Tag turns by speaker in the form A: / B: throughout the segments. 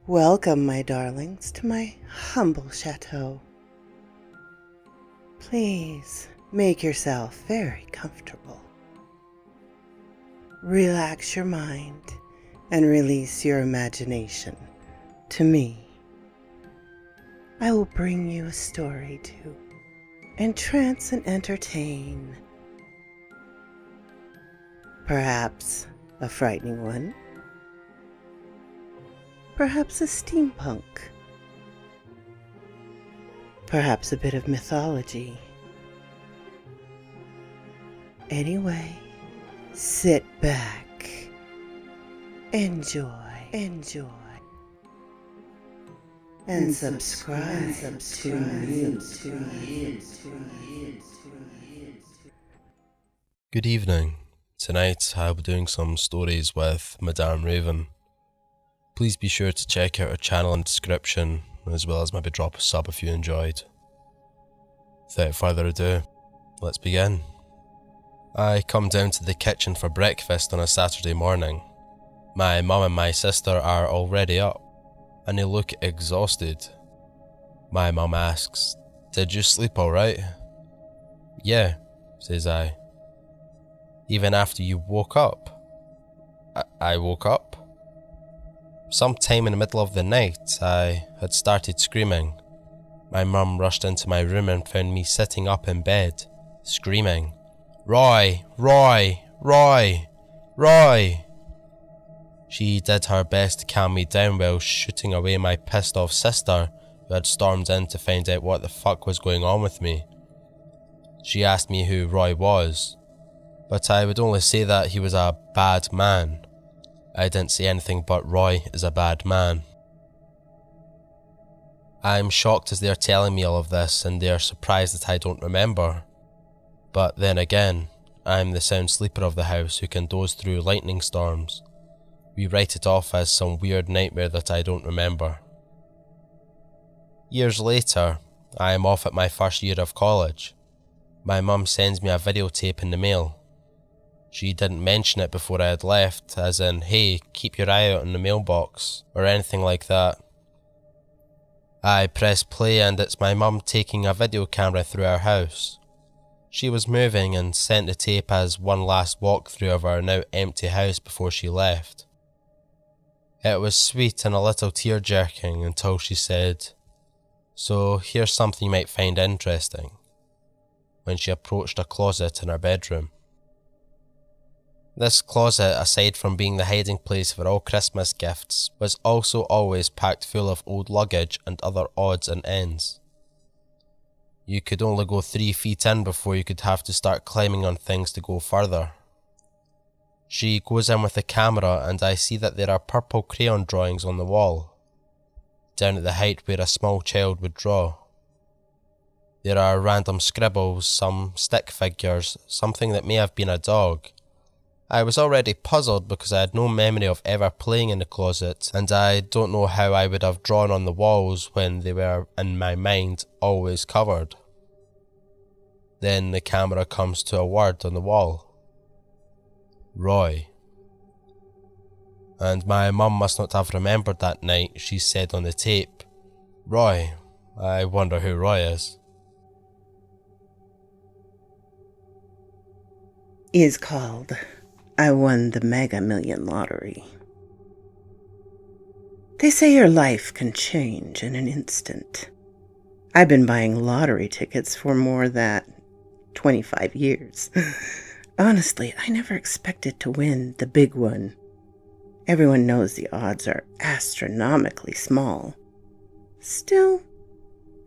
A: Welcome, my darlings, to my humble chateau. Please make yourself very comfortable. Relax your mind and release your imagination to me. I will bring you a story to entrance and entertain. Perhaps a frightening one. Perhaps a steampunk. Perhaps a bit of mythology. Anyway, sit back, enjoy, and subscribe to me.
B: Good evening. Tonight I'll be doing some stories with Madame Raven. Please be sure to check out her channel in the description, as well as maybe drop a sub if you enjoyed. Without further ado, let's begin. I come down to the kitchen for breakfast on a Saturday morning. My mum and my sister are already up, and they look exhausted. My mum asks, "Did you sleep alright?" "Yeah," says I. "Even after you woke up?" I woke up. Sometime in the middle of the night, I had started screaming. My mum rushed into my room and found me sitting up in bed, screaming, "Roy! Roy! Roy! Roy!" She did her best to calm me down while shooting away my pissed off sister, who had stormed in to find out what the fuck was going on with me. She asked me who Roy was, but I would only say that he was a bad man. I didn't say anything but Roy is a bad man. I'm shocked as they're telling me all of this, and they're surprised that I don't remember. But then again, I'm the sound sleeper of the house who can doze through lightning storms. We write it off as some weird nightmare that I don't remember. Years later, I am off at my first year of college. My mum sends me a videotape in the mail. She didn't mention it before I had left, as in, "Hey, keep your eye out in the mailbox," or anything like that. I press play and it's my mum taking a video camera through our house. She was moving and sent the tape as one last walkthrough of our now empty house before she left. It was sweet and a little tear-jerking until she said, "So here's something you might find interesting," when she approached a closet in our bedroom. This closet, aside from being the hiding place for all Christmas gifts, was also always packed full of old luggage and other odds and ends. You could only go 3 feet in before you could have to start climbing on things to go further. She goes in with the camera and I see that there are purple crayon drawings on the wall, down at the height where a small child would draw. There are random scribbles, some stick figures, something that may have been a dog. I was already puzzled because I had no memory of ever playing in the closet, and I don't know how I would have drawn on the walls when they were, in my mind, always covered. Then the camera comes to a word on the wall. Roy. And my mum must not have remembered that night she said on the tape, "Roy, I wonder who Roy is."
A: Is called I Won the Mega Million Lottery. They say your life can change in an instant. I've been buying lottery tickets for more than 25 years. Honestly, I never expected to win the big one. Everyone knows the odds are astronomically small. Still,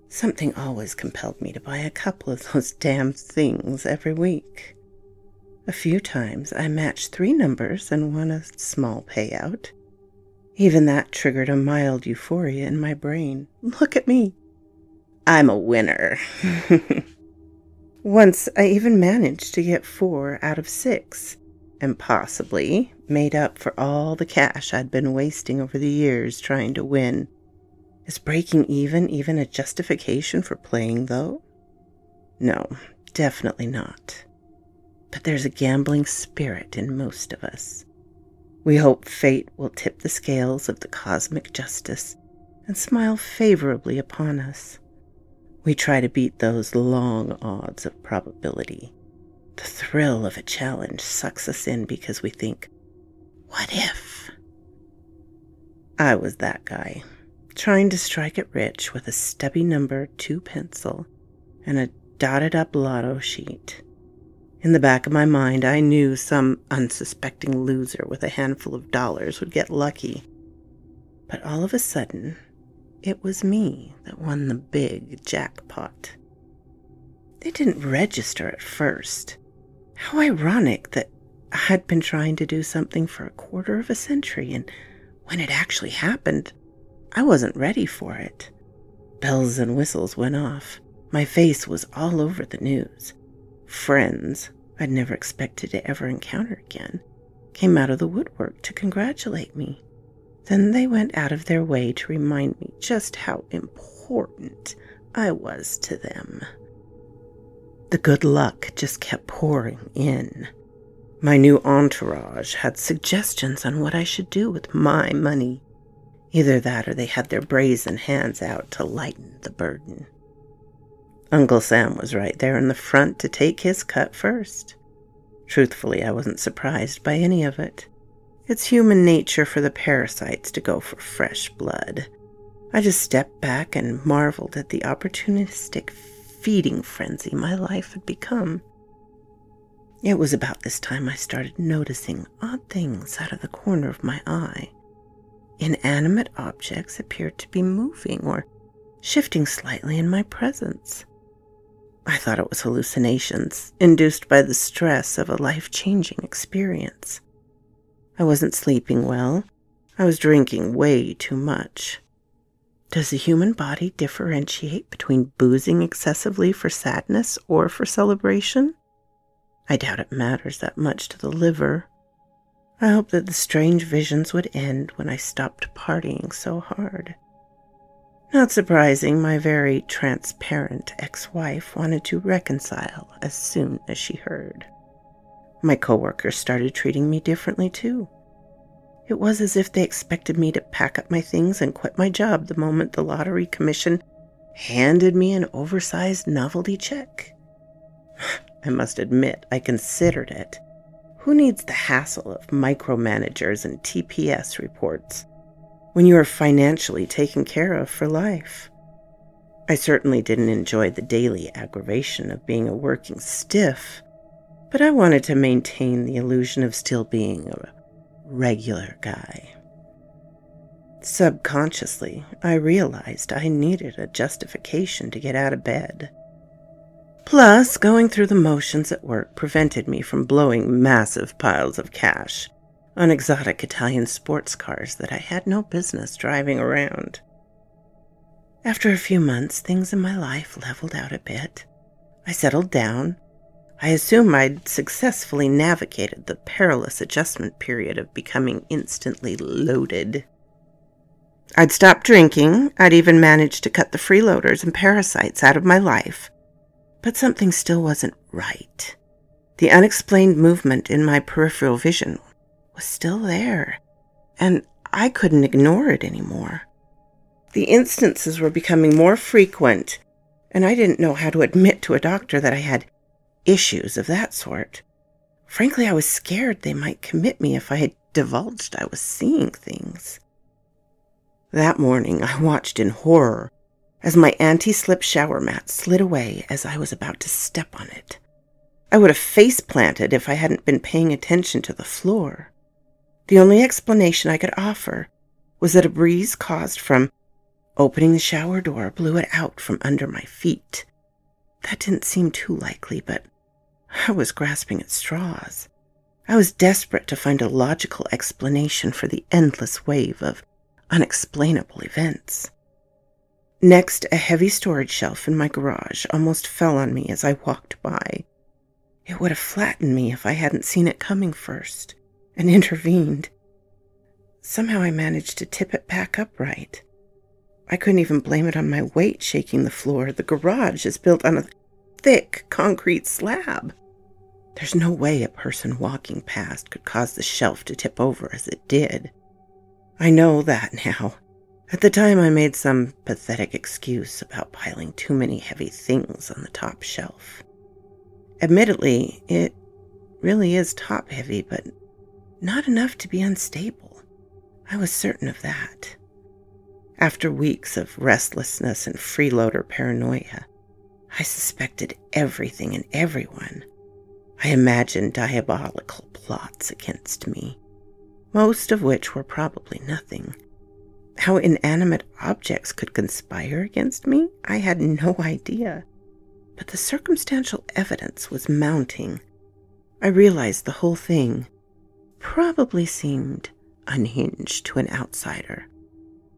A: something always compelled me to buy a couple of those damn things every week. A few times I matched 3 numbers and won a small payout. Even that triggered a mild euphoria in my brain. Look at me. I'm a winner. Once I even managed to get 4 out of 6, and possibly made up for all the cash I'd been wasting over the years trying to win. Is breaking even a justification for playing, though? No, definitely not. But there's a gambling spirit in most of us. We hope fate will tip the scales of the cosmic justice and smile favorably upon us. We try to beat those long odds of probability. The thrill of a challenge sucks us in because we think, what if? I was that guy, trying to strike it rich with a stubby number 2 pencil and a dotted up lotto sheet. In the back of my mind, I knew some unsuspecting loser with a handful of dollars would get lucky. But all of a sudden, it was me that won the big jackpot. It didn't register at first. How ironic that I'd been trying to do something for a quarter of a century, and when it actually happened, I wasn't ready for it. Bells and whistles went off. My face was all over the news. Friends I'd never expected to ever encounter again came out of the woodwork to congratulate me. Then they went out of their way to remind me just how important I was to them. The good luck just kept pouring in. My new entourage had suggestions on what I should do with my money. Either that or they had their brazen hands out to lighten the burden. Uncle Sam was right there in the front to take his cut first. Truthfully, I wasn't surprised by any of it. It's human nature for the parasites to go for fresh blood. I just stepped back and marveled at the opportunistic feeding frenzy my life had become. It was about this time I started noticing odd things out of the corner of my eye. Inanimate objects appeared to be moving or shifting slightly in my presence. I thought it was hallucinations induced by the stress of a life-changing experience. I wasn't sleeping well. I was drinking way too much. Does the human body differentiate between boozing excessively for sadness or for celebration? I doubt it matters that much to the liver. I hoped that the strange visions would end when I stopped partying so hard. Not surprising, my very transparent ex-wife wanted to reconcile as soon as she heard. My coworkers started treating me differently too. It was as if they expected me to pack up my things and quit my job the moment the lottery commission handed me an oversized novelty check. I must admit, I considered it. Who needs the hassle of micromanagers and TPS reports when you are financially taken care of for life? I certainly didn't enjoy the daily aggravation of being a working stiff, but I wanted to maintain the illusion of still being a regular guy. Subconsciously, I realized I needed a justification to get out of bed. Plus, going through the motions at work prevented me from blowing massive piles of cash on exotic Italian sports cars that I had no business driving around. After a few months, things in my life leveled out a bit. I settled down. I assume I'd successfully navigated the perilous adjustment period of becoming instantly loaded. I'd stopped drinking. I'd even managed to cut the freeloaders and parasites out of my life. But something still wasn't right. The unexplained movement in my peripheral vision was still there, and I couldn't ignore it anymore. The instances were becoming more frequent, and I didn't know how to admit to a doctor that I had issues of that sort. Frankly, I was scared they might commit me if I had divulged I was seeing things. That morning, I watched in horror as my anti-slip shower mat slid away as I was about to step on it. I would have face-planted if I hadn't been paying attention to the floor. The only explanation I could offer was that a breeze caused from opening the shower door blew it out from under my feet. That didn't seem too likely, but I was grasping at straws. I was desperate to find a logical explanation for the endless wave of unexplainable events. Next, a heavy storage shelf in my garage almost fell on me as I walked by. It would have flattened me if I hadn't seen it coming first and intervened. Somehow I managed to tip it back upright. I couldn't even blame it on my weight shaking the floor. The garage is built on a thick concrete slab. There's no way a person walking past could cause the shelf to tip over as it did. I know that now. At the time, I made some pathetic excuse about piling too many heavy things on the top shelf. Admittedly, it really is top-heavy, but not enough to be unstable. I was certain of that. After weeks of restlessness and freeloader paranoia, I suspected everything and everyone. I imagined diabolical plots against me, most of which were probably nothing. How inanimate objects could conspire against me, I had no idea. But the circumstantial evidence was mounting. I realized the whole thing probably seemed unhinged to an outsider,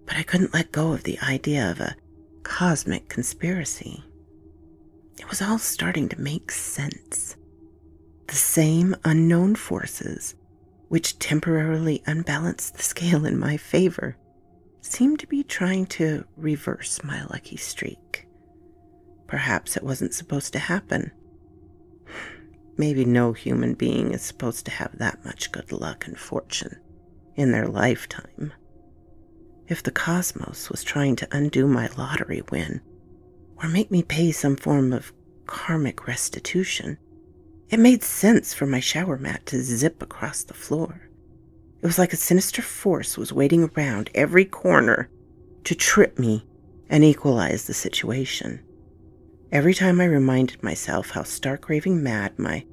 A: but I couldn't let go of the idea of a cosmic conspiracy. It was all starting to make sense. The same unknown forces, which temporarily unbalanced the scale in my favor, seemed to be trying to reverse my lucky streak. Perhaps it wasn't supposed to happen. Maybe no human being is supposed to have that much good luck and fortune in their lifetime. If the cosmos was trying to undo my lottery win, or make me pay some form of karmic restitution, it made sense for my shower mat to zip across the floor. It was like a sinister force was waiting around every corner to trip me and equalize the situation. Every time I reminded myself how stark raving mad my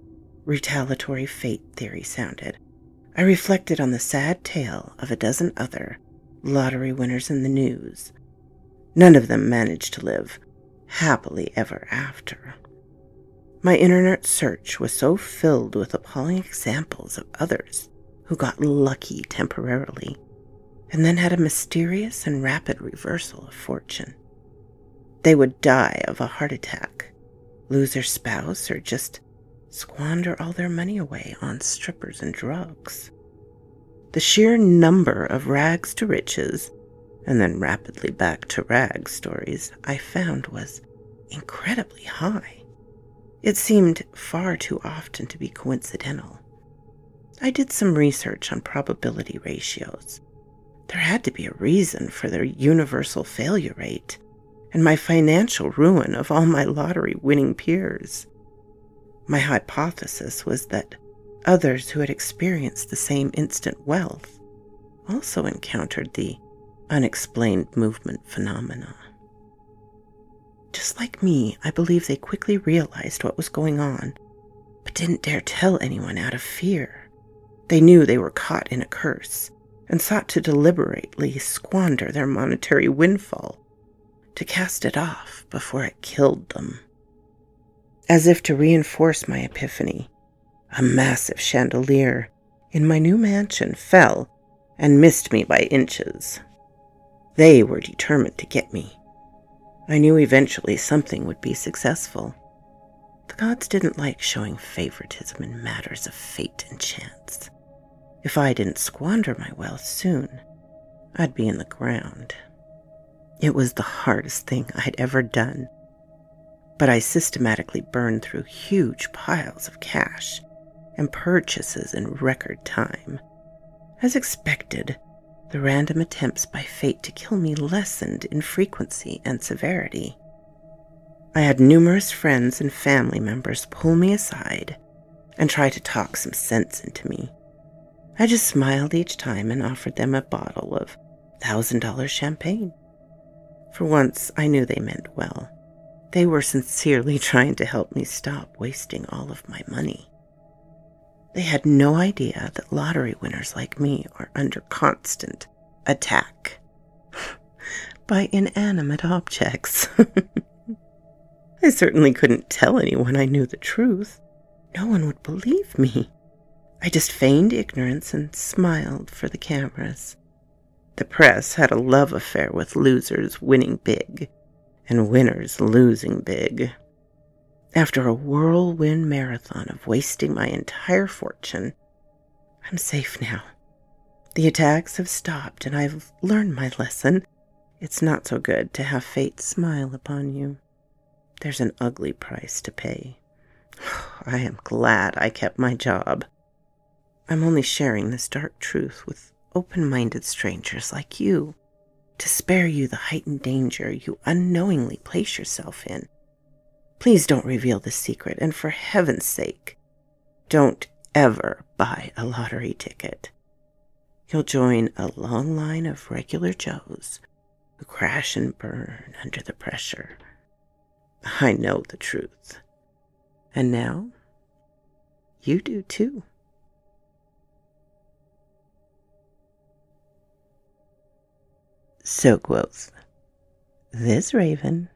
A: retaliatory fate theory sounded, I reflected on the sad tale of a dozen other lottery winners in the news. None of them managed to live happily ever after. My internet search was so filled with appalling examples of others who got lucky temporarily, and then had a mysterious and rapid reversal of fortune. They would die of a heart attack, lose their spouse, or just squander all their money away on strippers and drugs. The sheer number of rags to riches, and then rapidly back to rags stories I found was incredibly high. It seemed far too often to be coincidental. I did some research on probability ratios. There had to be a reason for their universal failure rate and my financial ruin of all my lottery-winning peers. My hypothesis was that others who had experienced the same instant wealth also encountered the unexplained movement phenomena. Just like me, I believe they quickly realized what was going on, but didn't dare tell anyone out of fear. They knew they were caught in a curse and sought to deliberately squander their monetary windfall, to cast it off before it killed them. As if to reinforce my epiphany, a massive chandelier in my new mansion fell and missed me by inches. They were determined to get me. I knew eventually something would be successful. The gods didn't like showing favoritism in matters of fate and chance. If I didn't squander my wealth soon, I'd be in the ground. It was the hardest thing I'd ever done, but I systematically burned through huge piles of cash and purchases in record time. As expected, the random attempts by fate to kill me lessened in frequency and severity. I had numerous friends and family members pull me aside and try to talk some sense into me. I just smiled each time and offered them a bottle of $1,000 champagne. For once, I knew they meant well. They were sincerely trying to help me stop wasting all of my money. They had no idea that lottery winners like me are under constant attack by inanimate objects. I certainly couldn't tell anyone I knew the truth. No one would believe me. I just feigned ignorance and smiled for the cameras. The press had a love affair with losers winning big and winners losing big. After a whirlwind marathon of wasting my entire fortune, I'm safe now. The attacks have stopped and I've learned my lesson. It's not so good to have fate smile upon you. There's an ugly price to pay. I am glad I kept my job. I'm only sharing this dark truth with open-minded strangers like you, to spare you the heightened danger you unknowingly place yourself in. Please don't reveal the secret, and for heaven's sake, don't ever buy a lottery ticket. You'll join a long line of regular Joes who crash and burn under the pressure. I know the truth. And now, you do too. So quoth this raven.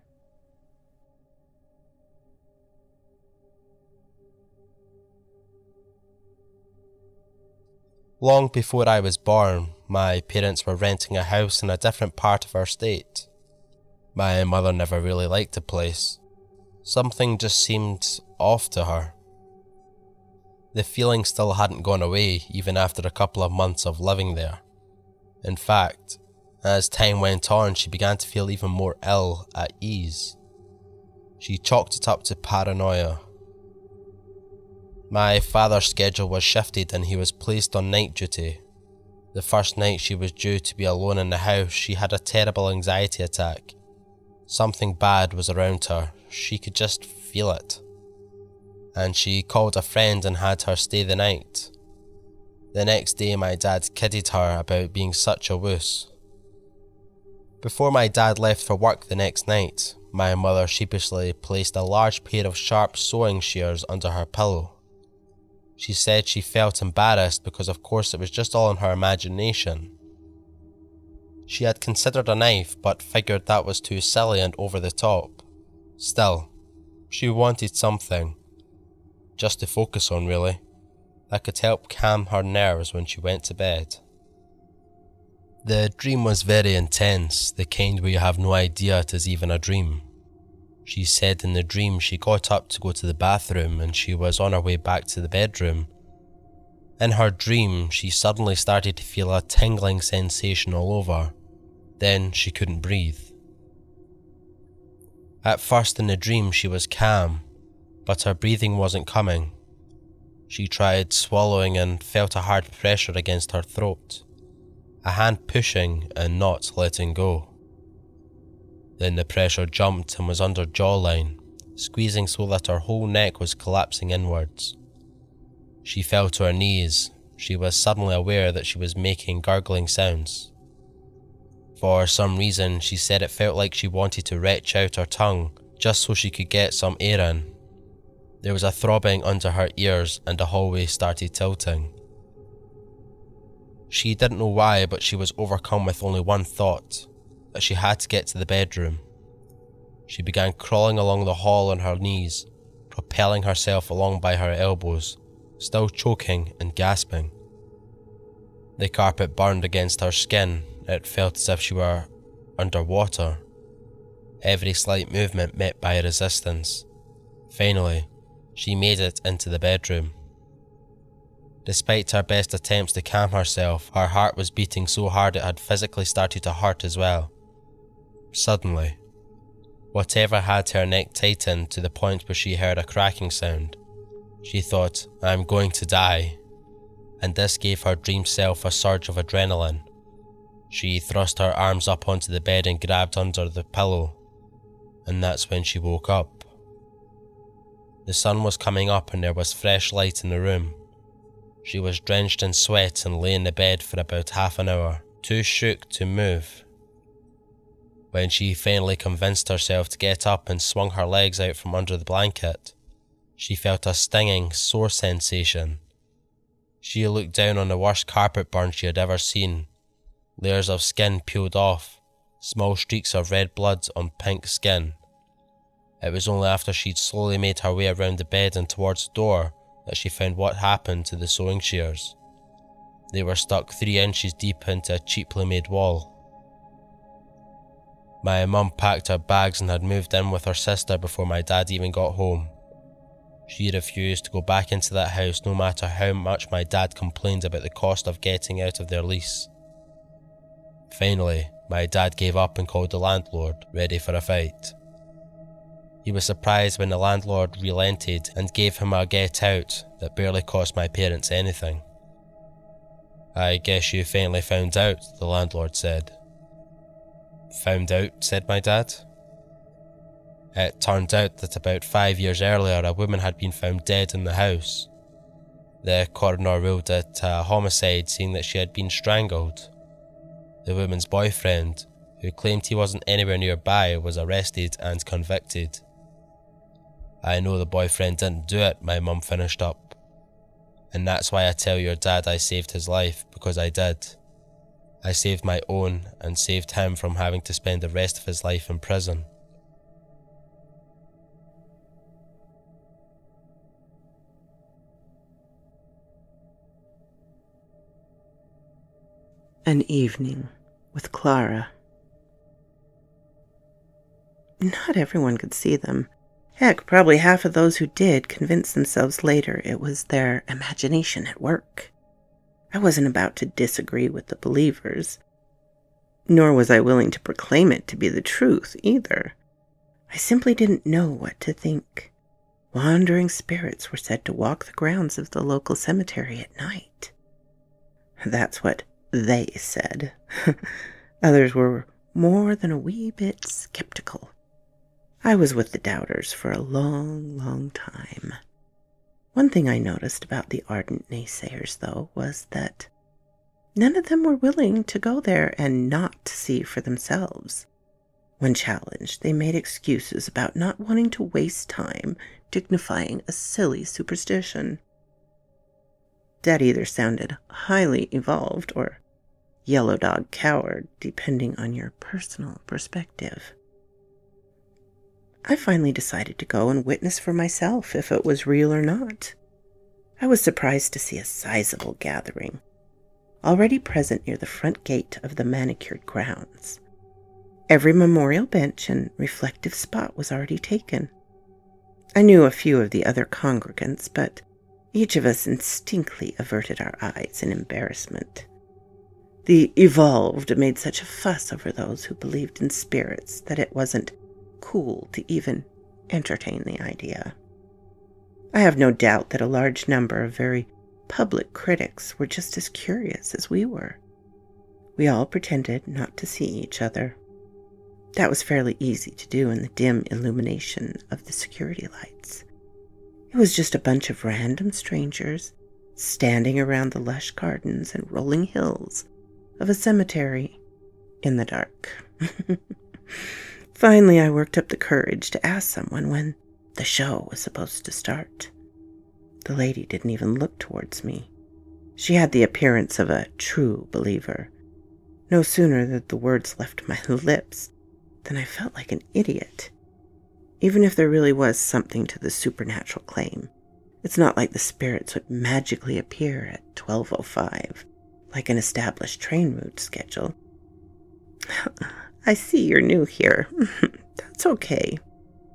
B: Long before I was born, my parents were renting a house in a different part of our state. My mother never really liked the place. Something just seemed off to her. The feeling still hadn't gone away even after a couple of months of living there. In fact, as time went on, she began to feel even more ill at ease. She chalked it up to paranoia. My father's schedule was shifted and he was placed on night duty. The first night she was due to be alone in the house, she had a terrible anxiety attack. Something bad was around her. She could just feel it. And she called a friend and had her stay the night. The next day my dad kidded her about being such a wuss. Before my dad left for work the next night, my mother sheepishly placed a large pair of sharp sewing shears under her pillow. She said she felt embarrassed because of course it was just all in her imagination. She had considered a knife but figured that was too silly and over the top. Still, she wanted something, just to focus on really, that could help calm her nerves when she went to bed. The dream was very intense, the kind where you have no idea it is even a dream. She said in the dream she got up to go to the bathroom and she was on her way back to the bedroom. In her dream, she suddenly started to feel a tingling sensation all over. Then she couldn't breathe. At first in the dream she was calm, but her breathing wasn't coming. She tried swallowing and felt a hard pressure against her throat, a hand pushing and not letting go. Then the pressure jumped and was under jawline, squeezing so that her whole neck was collapsing inwards. She fell to her knees. She was suddenly aware that she was making gurgling sounds. For some reason, she said it felt like she wanted to retch out her tongue just so she could get some air in. There was a throbbing under her ears and the hallway started tilting. She didn't know why, but she was overcome with only one thought, that she had to get to the bedroom. She began crawling along the hall on her knees, propelling herself along by her elbows, still choking and gasping. The carpet burned against her skin. It felt as if she were underwater. Every slight movement met by resistance. Finally, she made it into the bedroom. Despite her best attempts to calm herself, her heart was beating so hard it had physically started to hurt as well. Suddenly, whatever had her neck tightened to the point where she heard a cracking sound. She thought, "I'm going to die," and this gave her dream self a surge of adrenaline. She thrust her arms up onto the bed and grabbed under the pillow, and that's when she woke up. The sun was coming up and there was fresh light in the room. She was drenched in sweat and lay in the bed for about half an hour, too shook to move. When she finally convinced herself to get up and swung her legs out from under the blanket, she felt a stinging, sore sensation. She looked down on the worst carpet burn she had ever seen. Layers of skin peeled off, small streaks of red blood on pink skin. It was only after she'd slowly made her way around the bed and towards the door that she found what happened to the sewing shears. They were stuck 3 inches deep into a cheaply made wall. My mum packed her bags and had moved in with her sister before my dad even got home. She refused to go back into that house no matter how much my dad complained about the cost of getting out of their lease. Finally, my dad gave up and called the landlord, ready for a fight. He was surprised when the landlord relented and gave him a get out that barely cost my parents anything. "I guess you finally found out," the landlord said. "Found out?" said my dad. "It turned out that about 5 years earlier a woman had been found dead in the house. The coroner ruled it a homicide, saying that she had been strangled. The woman's boyfriend, who claimed he wasn't anywhere nearby, was arrested and convicted. I know the boyfriend didn't do it," my mum finished up. "And that's why I tell your dad I saved his life, because I did. I saved my own and saved him from having to spend the rest of his life in prison."
A: An evening with Clara. Not everyone could see them. Heck, probably half of those who did convinced themselves later it was their imagination at work. I wasn't about to disagree with the believers, nor was I willing to proclaim it to be the truth either. I simply didn't know what to think. Wandering spirits were said to walk the grounds of the local cemetery at night. That's what they said. Others were more than a wee bit skeptical. I was with the doubters for a long, long time. One thing I noticed about the ardent naysayers, though, was that none of them were willing to go there and not see for themselves. When challenged, they made excuses about not wanting to waste time dignifying a silly superstition. That either sounded highly evolved or yellow dog coward, depending on your personal perspective. I finally decided to go and witness for myself if it was real or not. I was surprised to see a sizable gathering, already present near the front gate of the manicured grounds. Every memorial bench and reflective spot was already taken. I knew a few of the other congregants, but each of us instinctively averted our eyes in embarrassment. The evolved made such a fuss over those who believed in spirits that it wasn't cool to even entertain the idea. I have no doubt that a large number of very public critics were just as curious as we were. We all pretended not to see each other. That was fairly easy to do in the dim illumination of the security lights. It was just a bunch of random strangers standing around the lush gardens and rolling hills of a cemetery in the dark. Finally, I worked up the courage to ask someone when the show was supposed to start. The lady didn't even look towards me. She had the appearance of a true believer. No sooner did the words left my lips than I felt like an idiot. Even if there really was something to the supernatural claim, it's not like the spirits would magically appear at 12:05, like an established train route schedule. I see you're new here. That's okay.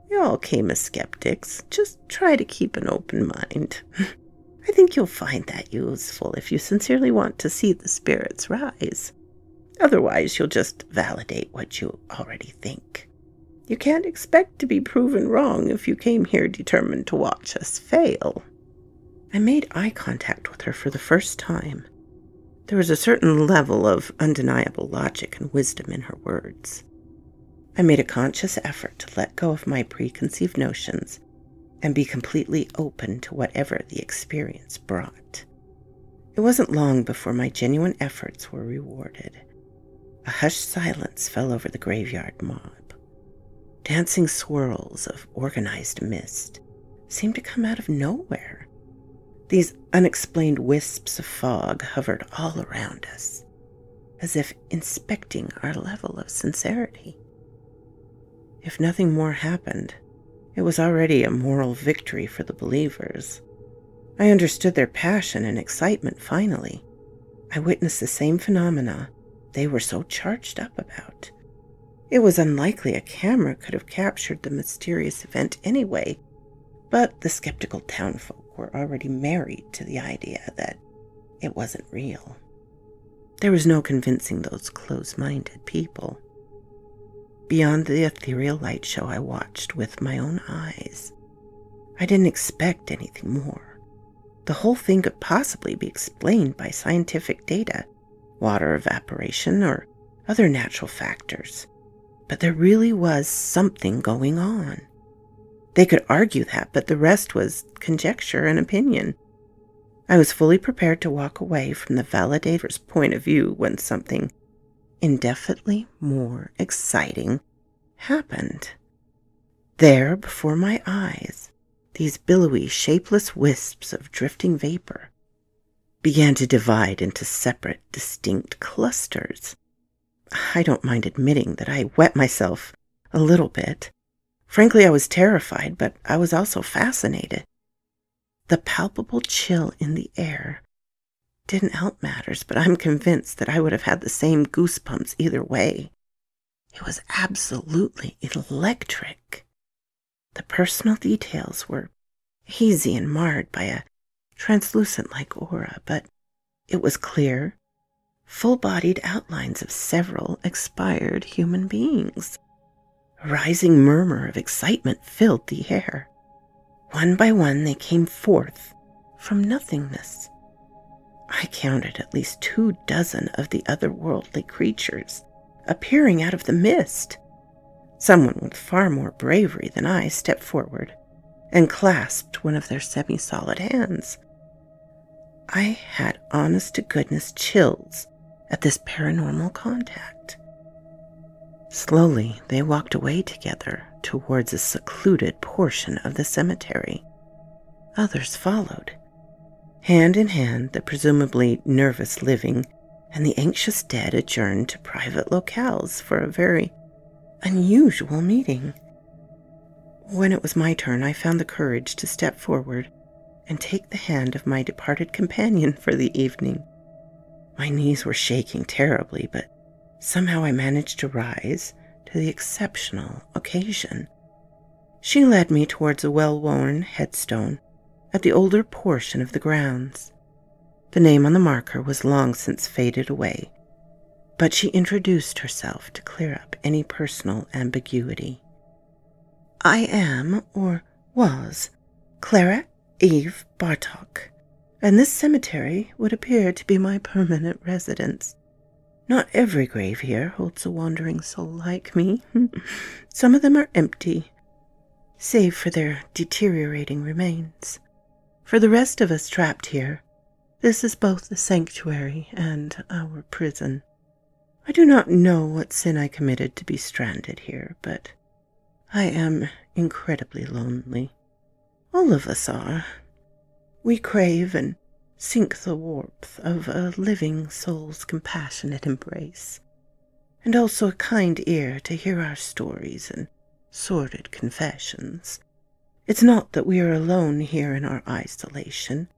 A: We all came as skeptics. Just try to keep an open mind. I think you'll find that useful if you sincerely want to see the spirits rise. Otherwise, you'll just validate what you already think. You can't expect to be proven wrong if you came here determined to watch us fail. I made eye contact with her for the first time. There was a certain level of undeniable logic and wisdom in her words. I made a conscious effort to let go of my preconceived notions and be completely open to whatever the experience brought. It wasn't long before my genuine efforts were rewarded. A hushed silence fell over the graveyard mob. Dancing swirls of organized mist seemed to come out of nowhere. These unexplained wisps of fog hovered all around us, as if inspecting our level of sincerity. If nothing more happened, it was already a moral victory for the believers. I understood their passion and excitement finally. I witnessed the same phenomena they were so charged up about. It was unlikely a camera could have captured the mysterious event anyway, but the skeptical townfolk were already married to the idea that it wasn't real. There was no convincing those close-minded people. beyond the ethereal light show I watched with my own eyes. I didn't expect anything more. The whole thing could possibly be explained by scientific data, water evaporation, or other natural factors. But there really was something going on. They could argue that, but the rest was conjecture and opinion. I was fully prepared to walk away from the validator's point of view when something indefinitely more exciting happened. There, before my eyes, these billowy, shapeless wisps of drifting vapor began to divide into separate, distinct clusters. I don't mind admitting that I wet myself a little bit. Frankly, I was terrified, but I was also fascinated. The palpable chill in the air didn't help matters, but I'm convinced that I would have had the same goosebumps either way. It was absolutely electric. The personal details were hazy and marred by a translucent-like aura, but it was clear, full-bodied outlines of several expired human beings. A rising murmur of excitement filled the air. One by one they came forth from nothingness. I counted at least 24 of the otherworldly creatures appearing out of the mist. Someone with far more bravery than I stepped forward and clasped one of their semi-solid hands. I had honest-to-goodness chills at this paranormal contact. Slowly, they walked away together towards a secluded portion of the cemetery. Others followed. Hand in hand, the presumably nervous living and the anxious dead adjourned to private locales for a very unusual meeting. When it was my turn, I found the courage to step forward and take the hand of my departed companion for the evening. My knees were shaking terribly, but somehow I managed to rise to the exceptional occasion. She led me towards a well-worn headstone at the older portion of the grounds. The name on the marker was long since faded away, but she introduced herself to clear up any personal ambiguity. I am, or was, Clara Eve Bartok, and this cemetery would appear to be my permanent residence. Not every grave here holds a wandering soul like me. Some of them are empty, save for their deteriorating remains. For the rest of us trapped here, this is both the sanctuary and our prison. I do not know what sin I committed to be stranded here, but I am incredibly lonely. All of us are. We crave and seek the warmth of a living soul's compassionate embrace, and also a kind ear to hear our stories and sordid confessions. It's not that we are alone here in our isolation,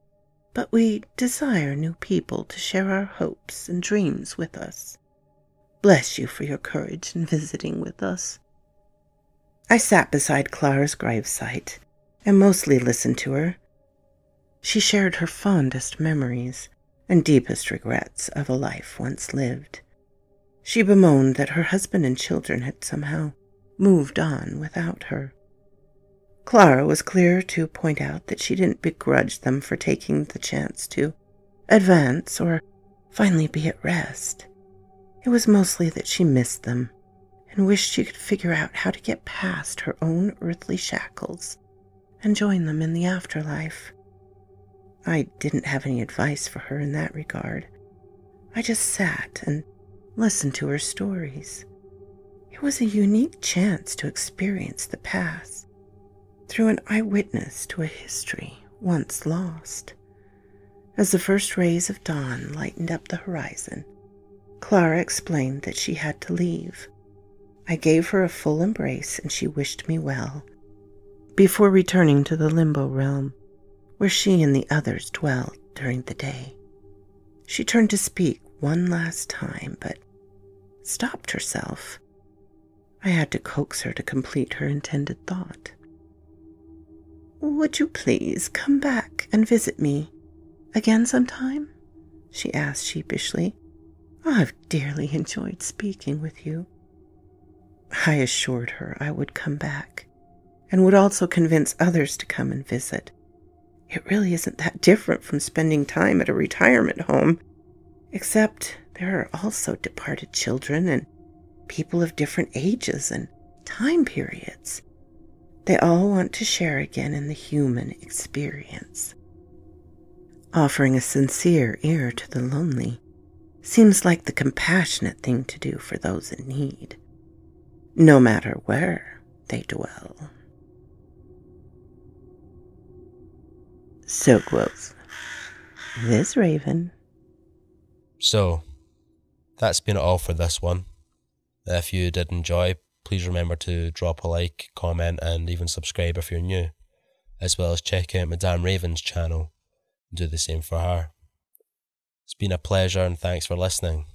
A: but we desire new people to share our hopes and dreams with us. Bless you for your courage in visiting with us. I sat beside Clara's gravesite and mostly listened to her. She shared her fondest memories and deepest regrets of a life once lived. She bemoaned that her husband and children had somehow moved on without her. Clara was clear to point out that she didn't begrudge them for taking the chance to advance or finally be at rest. It was mostly that she missed them and wished she could figure out how to get past her own earthly shackles and join them in the afterlife. I didn't have any advice for her in that regard. I just sat and listened to her stories. It was a unique chance to experience the past through an eyewitness to a history once lost. As the first rays of dawn lightened up the horizon, Clara explained that she had to leave. I gave her a full embrace and she wished me well, before returning to the limbo realm, where she and the others dwelled during the day. She turned to speak one last time, but stopped herself. I had to coax her to complete her intended thought. "Would you please come back and visit me again sometime?" she asked sheepishly. "I've dearly enjoyed speaking with you." I assured her I would come back and would also convince others to come and visit. It really isn't that different from spending time at a retirement home, except there are also departed children and people of different ages and time periods. They all want to share again in the human experience. Offering a sincere ear to the lonely seems like the compassionate thing to do for those in need, no matter where they dwell. So quotes this raven.
B: So, that's been it all for this one. If you did enjoy, please remember to drop a like, comment, and even subscribe if you're new, as well as check out Madame Raven's channel and do the same for her. It's been a pleasure and thanks for listening.